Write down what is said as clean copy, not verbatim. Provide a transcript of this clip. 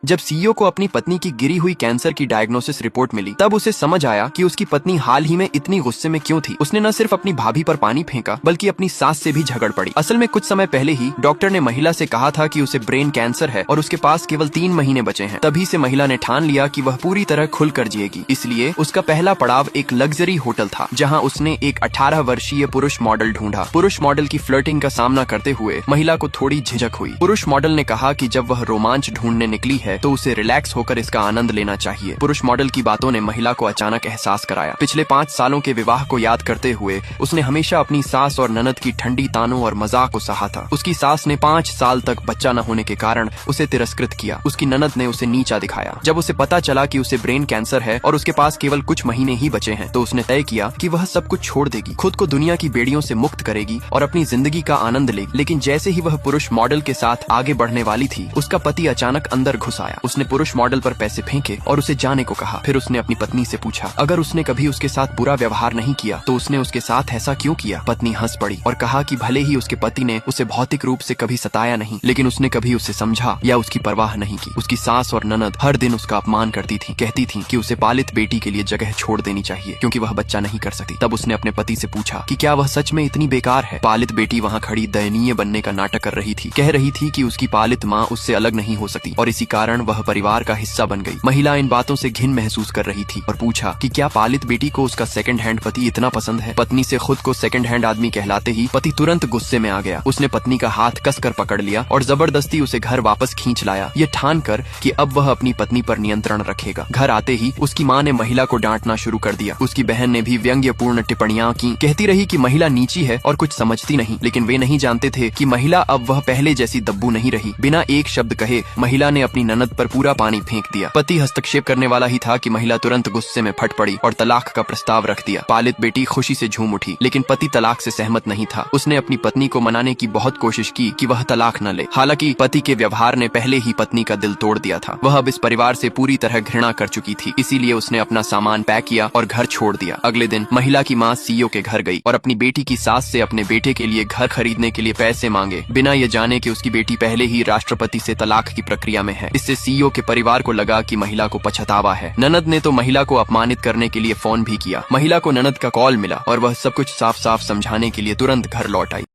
जब सीईओ को अपनी पत्नी की गिरी हुई कैंसर की डायग्नोसिस रिपोर्ट मिली, तब उसे समझ आया कि उसकी पत्नी हाल ही में इतनी गुस्से में क्यों थी। उसने न सिर्फ अपनी भाभी पर पानी फेंका, बल्कि अपनी सास से भी झगड़ पड़ी। असल में कुछ समय पहले ही डॉक्टर ने महिला से कहा था कि उसे ब्रेन कैंसर है और उसके पास केवल 3 महीने बचे हैं। तभी से महिला ने ठान लिया कि वह पूरी तरह खुलकर जिएगी। इसलिए उसका पहला पड़ाव एक लग्जरी होटल था, जहाँ उसने एक 18 वर्षीय पुरुष मॉडल ढूंढा। पुरुष मॉडल की फ्लर्टिंग का सामना करते हुए महिला को थोड़ी झिझक हुई। पुरुष मॉडल ने कहा कि जब वह रोमांच ढूंढने निकली है तो उसे रिलैक्स होकर इसका आनंद लेना चाहिए। पुरुष मॉडल की बातों ने महिला को अचानक एहसास कराया। पिछले 5 सालों के विवाह को याद करते हुए उसने हमेशा अपनी सास और ननद की ठंडी तानों और मजाक को सहा था। उसकी सास ने 5 साल तक बच्चा न होने के कारण उसे तिरस्कृत किया। उसकी ननद ने उसे नीचा दिखाया। जब उसे पता चला कि उसे ब्रेन कैंसर है और उसके पास केवल कुछ महीने ही बचे हैं, तो उसने तय किया कि वह सब कुछ छोड़ देगी, खुद को दुनिया की बेड़ियों से मुक्त करेगी और अपनी जिंदगी का आनंद लेगी। लेकिन जैसे ही वह पुरुष मॉडल के साथ आगे बढ़ने वाली थी, उसका पति अचानक अंदर घुस आया। उसने पुरुष मॉडल पर पैसे फेंके और उसे जाने को कहा। फिर उसने अपनी पत्नी से पूछा, अगर उसने कभी उसके साथ बुरा व्यवहार नहीं किया तो उसने उसके साथ ऐसा क्यों किया? पत्नी हंस पड़ी और कहा कि भले ही उसके पति ने उसे भौतिक रूप से कभी सताया नहीं, लेकिन उसने कभी उसे समझा या उसकी परवाह नहीं की। उसकी सास और ननद हर दिन उसका अपमान करती थी, कहती थी कि उसे पालित बेटी के लिए जगह छोड़ देनी चाहिए क्योंकि वह बच्चा नहीं कर सकती। तब उसने अपने पति से पूछा कि क्या वह सच में इतनी बेकार है? पालित बेटी वहाँ खड़ी दयनीय बनने का नाटक कर रही थी, कह रही थी कि उसकी पालित माँ उससे अलग नहीं हो सकती और इसी कारण वह परिवार का हिस्सा बन गई। महिला इन बातों से घिन महसूस कर रही थी और पूछा कि क्या पालित बेटी को उसका सेकंड हैंड पति इतना पसंद है? पत्नी से खुद को सेकंड हैंड आदमी कहलाते ही पति तुरंत गुस्से में आ गया। उसने पत्नी का हाथ कसकर पकड़ लिया और जबरदस्ती उसे घर वापस खींच लाया, ये ठान कर कि अब वह अपनी पत्नी पर नियंत्रण रखेगा। घर आते ही उसकी माँ ने महिला को डांटना शुरू कर दिया। उसकी बहन ने भी व्यंग्यपूर्ण टिप्पणियां की, कहती रही कि महिला नीची है और कुछ समझती नहीं। लेकिन वे नहीं जानते थे कि महिला अब वह पहले जैसी दब्बू नहीं रही। बिना एक शब्द कहे महिला ने अपनी ननद पर पूरा पानी फेंक दिया। पति हस्तक्षेप करने वाला ही था कि महिला तुरंत गुस्से में फट पड़ी और तलाक का प्रस्ताव रख दिया। पालित बेटी खुशी से झूम उठी, लेकिन पति तलाक से सहमत नहीं था। उसने अपनी पत्नी को मनाने की बहुत कोशिश की कि वह तलाक न ले। हालांकि पति के व्यवहार ने पहले ही पत्नी का दिल तोड़ दिया था। वह अब इस परिवार से पूरी तरह घृणा कर चुकी थी। इसीलिए उसने अपना सामान पैक किया और घर छोड़ दिया। अगले दिन महिला की माँ सीईओ के घर गई और अपनी बेटी की सास से अपने बेटे के लिए घर खरीदने के लिए पैसे मांगे, बिना ये जाने कि उसकी बेटी पहले ही राष्ट्रपति से तलाक की प्रक्रिया में है। इससे सीईओ के परिवार को लगा कि महिला को पछतावा है। ननद ने तो महिला को अपमानित करने के लिए फोन भी किया। महिला को ननद का कॉल मिला और वह सब कुछ साफ साफ समझाने के लिए तुरंत घर लौट आई।